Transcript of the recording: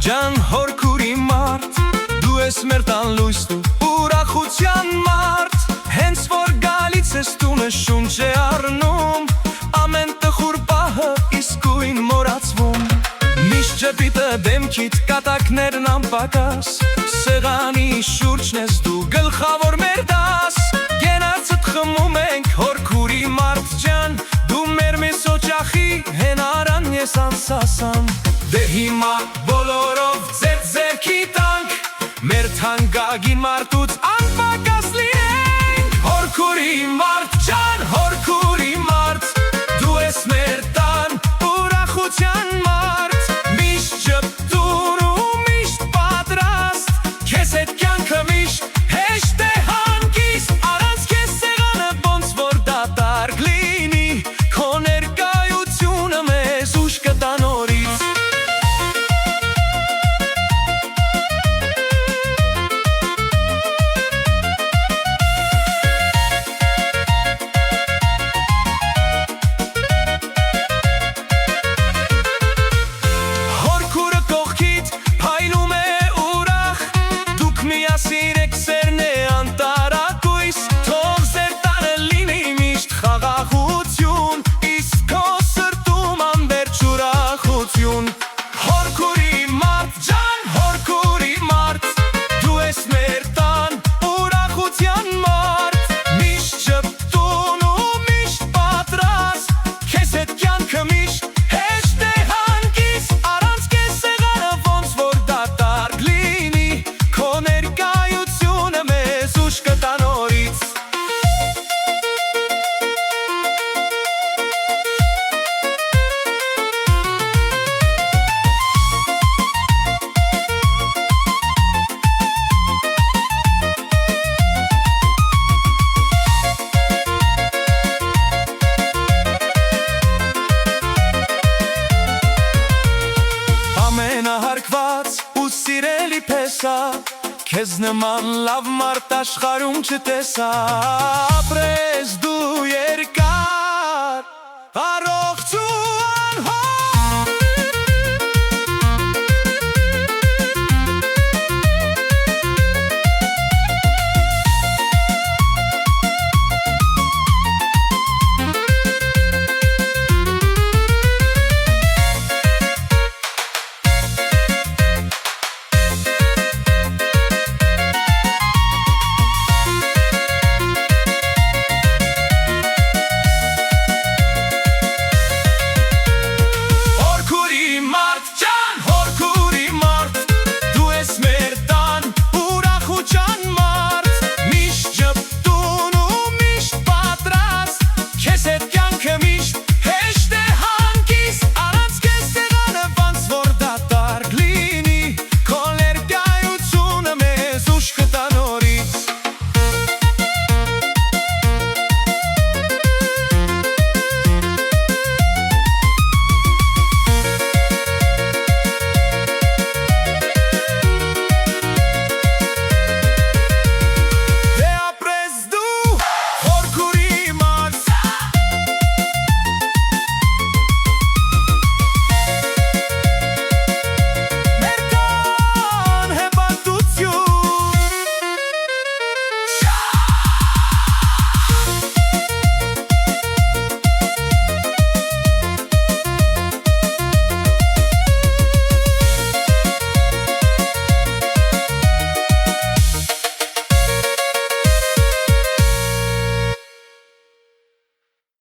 Ջան հորքուրի մարդ, դու ես մեր տան լույսն ու ուրախության մարդ, հենց որ գալիս ես տունը շունչ է առնում, ամեն տխուր պահը իսկույն մոռացվում, միշտ ժպիտը դեմքիդ կատակներն անպակաս, սեղանի շուրջն ես դու գլխավոր մեր դաս, գենացդ խմում ենք հորքուրի մարդ ջան, դու մեր մեզ օջախի հենարան ես անսասան, դե հիմա բոլորով ձեր-ձերքի տանք, մեր թանկագին մարդուց անպակաս լինենք, հորքուրի մարդ ջան, հորքուրի մարդ, դու ես մեր տան ուրախության մարդ, միշտ ժպտուն ու միշտ պատրաստ, քեզ հետ կյանքը միշտ հեշտ է հանգիստ, առանց քեզ սեղանը ոնց որ դատարկ լինի, քո ներկայությունը մեզ ուժ կտա նորից. Հորքուրի մարդ ջան, հորքուրի մարդ, դու ես մեր տան ուրախության մարդ, միշտ ժպտուն ու միշտ պատրաստ, քեզ հետ կյանքը միշտ հեշտ է հանգիստ, առանց քեզ սեղանը ոնց որ դատարկ լինի, քո ներկայությունը մեզ ուժ կտա նորից. Ամենահարգված ու սիրելի փեսա, քեզ նման լավ մարդ աշխարհում չտեսա, ապրես դու